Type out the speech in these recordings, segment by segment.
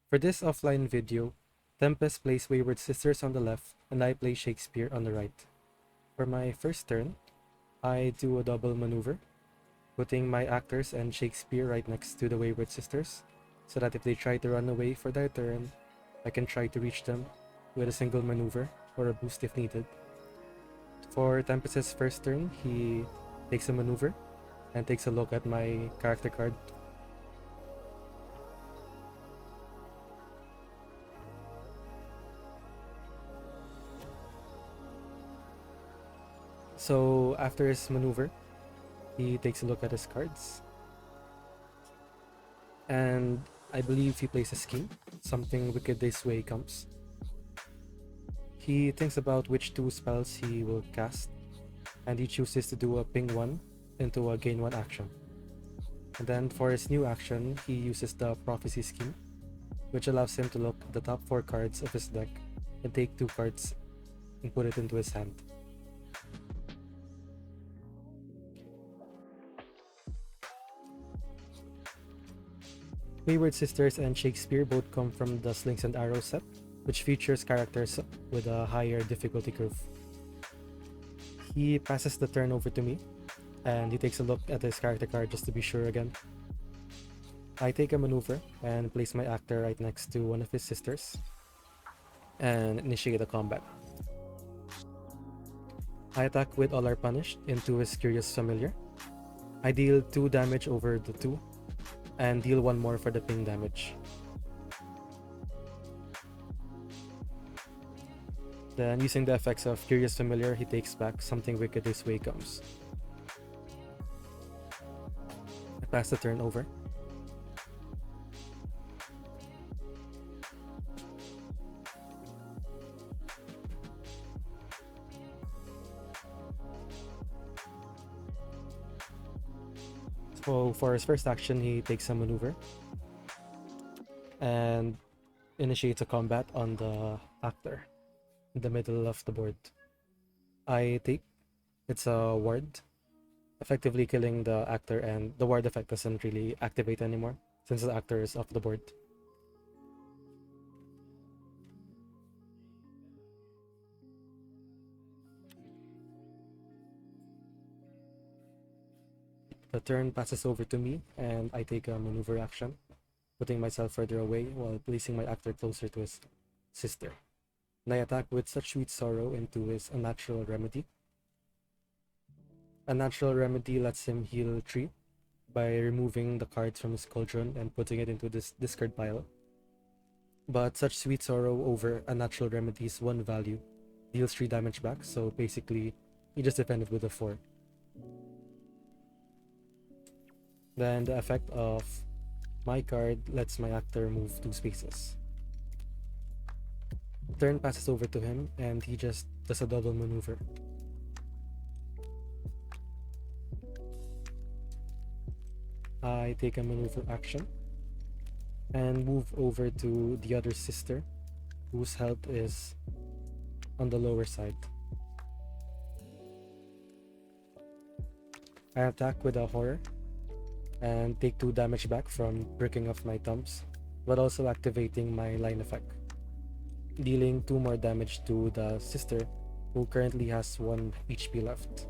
For this offline video, Tempest plays Wayward Sisters on the left and I play Shakespeare on the right. For my first turn, I do a double maneuver, putting my actors and Shakespeare right next to the Wayward Sisters, so that if they try to run away for their turn, I can try to reach them with a single maneuver or a boost if needed. For Tempest's first turn, he takes a maneuver and takes a look at my character card. So after his maneuver, he takes a look at his cards. And I believe he plays a scheme, something wicked this way comes. He thinks about which two spells he will cast, and he chooses to do a ping 1 into a gain 1 action. And then for his new action, he uses the prophecy scheme, which allows him to look at the top 4 cards of his deck and take 2 cards and put it into his hand. Wayward Sisters and Shakespeare both come from the Slings and Arrows set, which features characters with a higher difficulty curve. He passes the turn over to me, and he takes a look at his character card just to be sure again. I take a maneuver and place my actor right next to one of his sisters, and initiate a combat. I attack with All Are Punished into his Curious Familiar. I deal 2 damage over the 2, and deal 1 more for the ping damage. Then, using the effects of Curious Familiar, he takes back Something Wicked This Way Comes. I pass the turn over. So for his first action, he takes a maneuver and initiates a combat on the actor in the middle of the board. I take, it's a ward, effectively killing the actor, and the ward effect doesn't really activate anymore since the actor is off the board. The turn passes over to me and I take a maneuver action, putting myself further away while placing my actor closer to his sister. And I attack with Such Sweet Sorrow into his Unnatural Remedy. Unnatural Remedy lets him heal 3 by removing the cards from his cauldron and putting it into this discard pile. But Such Sweet Sorrow over Unnatural Remedy's 1 value deals 3 damage back, so basically he just defended with a 4. Then the effect of my card lets my actor move 2 spaces. Turn passes over to him and he just does a double maneuver. I take a maneuver action and move over to the other sister, whose health is on the lower side. I attack with a horror and take 2 damage back from breaking off my thumbs, but also activating my line effect, dealing 2 more damage to the sister, who currently has 1 HP left.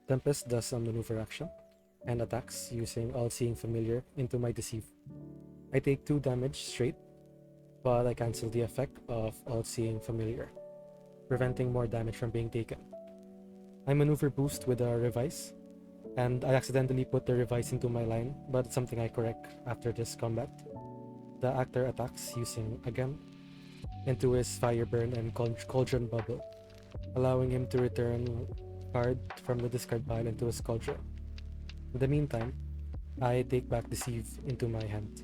Tempest does a maneuver action and attacks using All-Seeing Familiar into my Deceive. I take 2 damage straight, but I cancel the effect of All-Seeing Familiar, preventing more damage from being taken. I maneuver boost with a Revise, and I accidentally put the Revise into my line, but it's something I correct after this combat. The actor attacks using, again, into his Fireburn and Cauldron Bubble, allowing him to return card from the discard pile into his cauldron. In the meantime, I take back Deceive into my hand.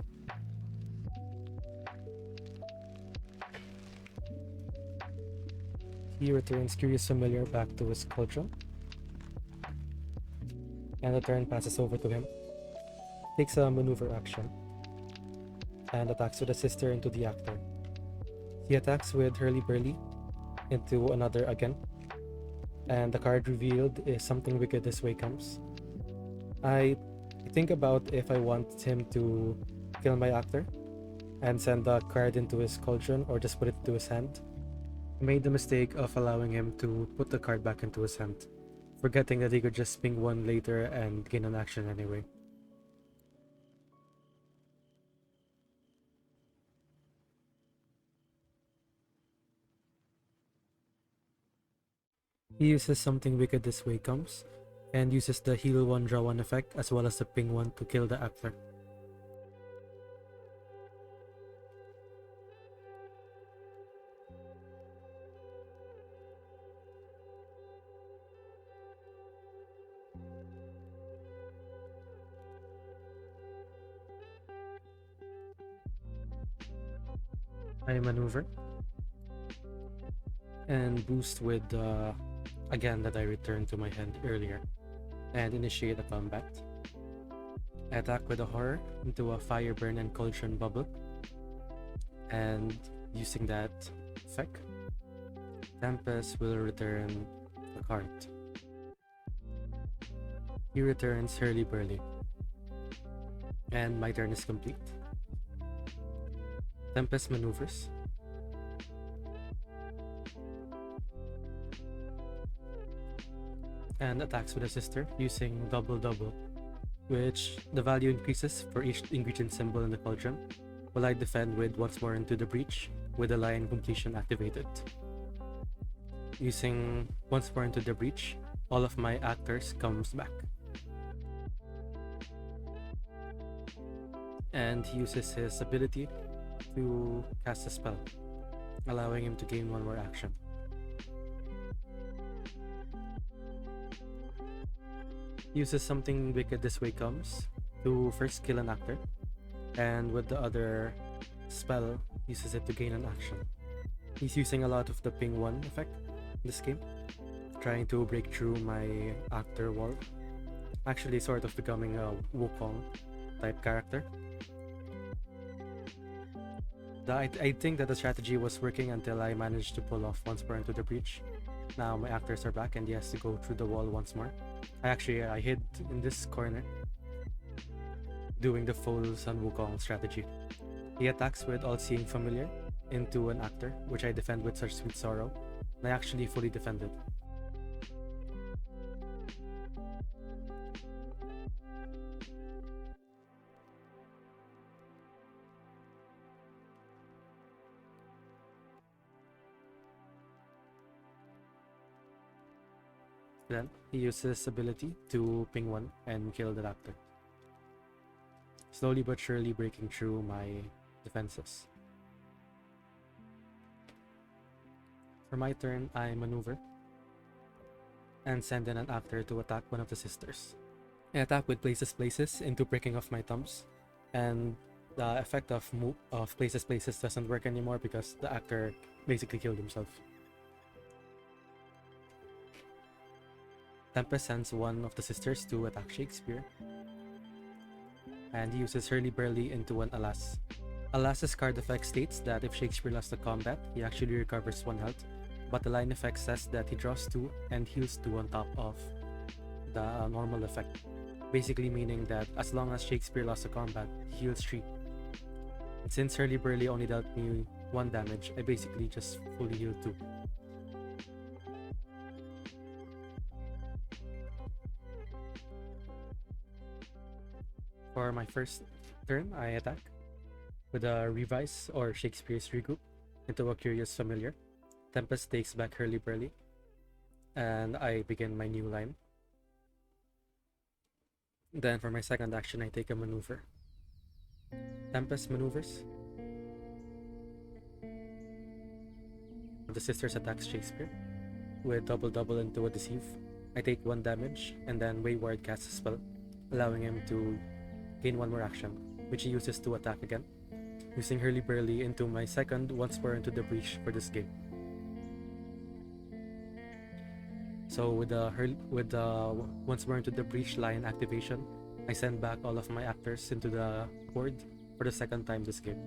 He returns Curious Familiar back to his cauldron, and the turn passes over to him. Takes a maneuver action and attacks with a sister into the actor. He attacks with Hurly Burly into another again, and the card revealed is Something Wicked This Way Comes. I think about if I want him to kill my actor and send the card into his cauldron or just put it into his hand. I made the mistake of allowing him to put the card back into his hand, forgetting that he could just ping one later and gain an action anyway. He uses Something Wicked This Way Comes, and uses the heal 1 draw 1 effect as well as the ping 1 to kill the actor. I maneuver and boost with again that I returned to my hand earlier and initiate a combat. I attack with a horror into a fire burn and cauldron bubble, and using that effect, Tempest will return the card. He returns Hurly Burly, and my turn is complete. Tempest maneuvers. And attacks with a sister using double double, which the value increases for each ingredient symbol in the cauldron, while I defend with Once More Into the Breach with the Lion Completion activated. Using Once More Into the Breach, all of my actors comes back. And he uses his ability to cast a spell, allowing him to gain one more action. Uses Something Wicked This Way Comes to first kill an actor, and with the other spell, uses it to gain an action. He's using a lot of the ping 1 effect in this game, trying to break through my actor wall. Actually sort of becoming a Wukong type character. I think that the strategy was working until I managed to pull off Once More Into the Breach. Now my actors are back and he has to go through the wall once more. I hid in this corner, doing the full Sun Wukong strategy. He attacks with All-Seeing Familiar into an actor, which I defend with Such Sweet Sorrow, and I actually fully defended. Then he uses ability to ping 1 and kill the actor, slowly but surely breaking through my defenses. For my turn, I maneuver and send in an actor to attack one of the sisters. I attack with Places into breaking off my thumbs, and the effect of Places doesn't work anymore because the actor basically killed himself. Tempest sends one of the sisters to attack Shakespeare, and he uses Hurly Burly into an Alas. Alas's card effect states that if Shakespeare lost the combat, he actually recovers 1 health, but the line effect says that he draws 2 and heals 2 on top of the normal effect, basically meaning that as long as Shakespeare lost the combat, he heals 3. And since Hurly Burly only dealt me 1 damage, I basically just fully healed 2. For my first turn, I attack with a Revise or Shakespeare's Regroup into a Curious Familiar. Tempest takes back Hurly Burly, and I begin my new line. Then for my second action, I take a maneuver. Tempest maneuvers. The sisters attacks Shakespeare with double into a Deceive. I take 1 damage, and then Wayward casts a spell, allowing him to gain 1 more action, which he uses to attack again, using Hurly Burly into my second Once More Into the Breach for this game. So with the Once More Into the Breach line activation, I send back all of my actors into the board for the second time this game.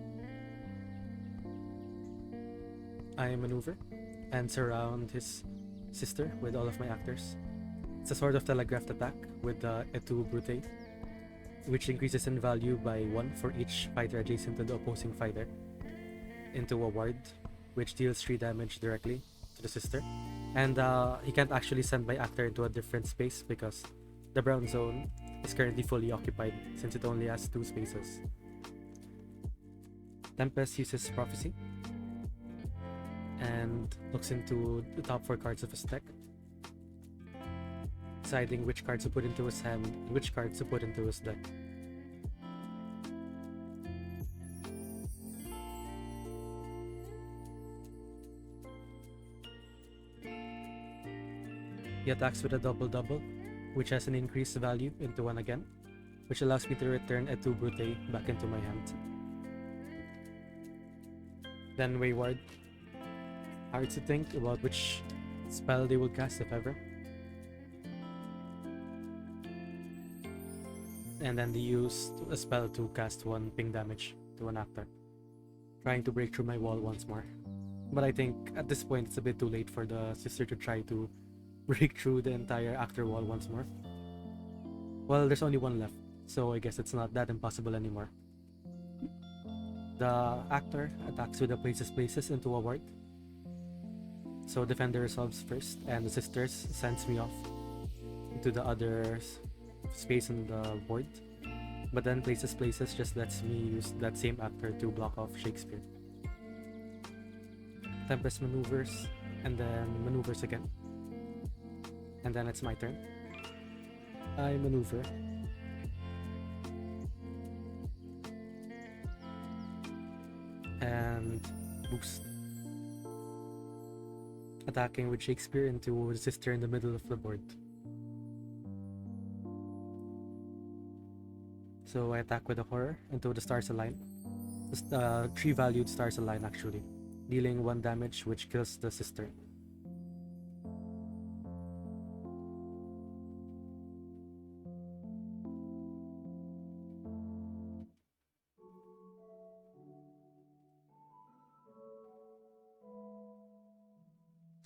I maneuver and surround his sister with all of my actors. It's a sort of telegraphed attack with the Etu Brute, which increases in value by 1 for each fighter adjacent to the opposing fighter, into a ward, which deals 3 damage directly to the sister. And he can't actually send my actor into a different space because the brown zone is currently fully occupied since it only has 2 spaces. Tempest uses Prophecy and looks into the top 4 cards of his deck, deciding which cards to put into his hand and which cards to put into his deck. He attacks with a double, which has an increased value into 1 again, which allows me to return a 2 Brute back into my hand. Then Wayward. Hard to think about which spell they will cast, if ever. And then they use a spell to cast 1 ping damage to an actor, trying to break through my wall once more. But I think at this point it's a bit too late for the sister to try to break through the entire actor wall once more. Well, there's only 1 left, so I guess it's not that impossible anymore. The actor attacks with a places into a ward. So Defender resolves first, and the sisters sends me off into the other space on the board. But then places just lets me use that same actor to block off Shakespeare. Tempest maneuvers, and then maneuvers again. And then it's my turn. I maneuver. And boost. Attacking with Shakespeare into the sister in the middle of the board. So I attack with a horror into the stars align. 3 valued stars align actually, dealing 1 damage which kills the sister.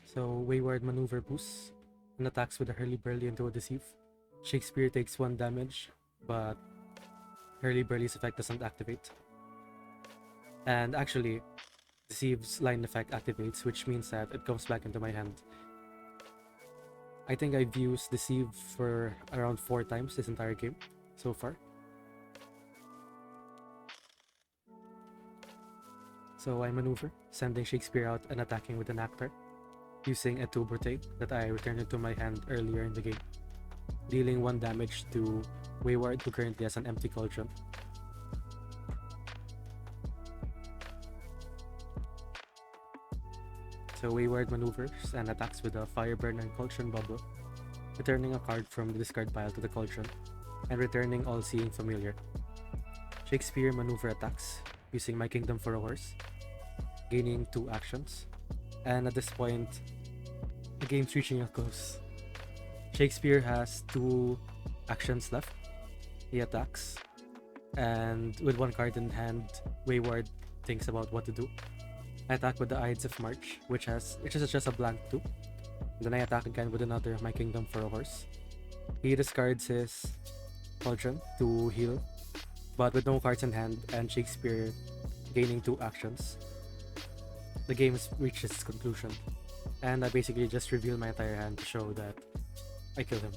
So Wayward maneuver boosts and attacks with a hurly-burly into a deceive. Shakespeare takes 1 damage, but hurly-burly's effect doesn't activate. And actually, deceive's line effect activates, which means that it comes back into my hand. I think I've used deceive for around 4 times this entire game so far. So I maneuver, sending Shakespeare out and attacking with an actor, using a 2 Brute that I returned into my hand earlier in the game, dealing 1 damage to Wayward, who currently has an empty cauldron. So Wayward maneuvers and attacks with a Fireburn and Cauldron Bubble, returning a card from the discard pile to the cauldron, and returning All-Seeing Familiar. Shakespeare maneuver attacks, using my Kingdom for a Horse, gaining 2 actions. And at this point, the game's reaching a close. Shakespeare has 2 actions left. He attacks, and with 1 card in hand, Wayward thinks about what to do. I attack with the Ides of March, which is just a blank 2. Then I attack again with another My Kingdom for a Horse. He discards his Cauldron to heal, but with no cards in hand and Shakespeare gaining 2 actions, the game reaches its conclusion, and I basically just reveal my entire hand to show that I kill him.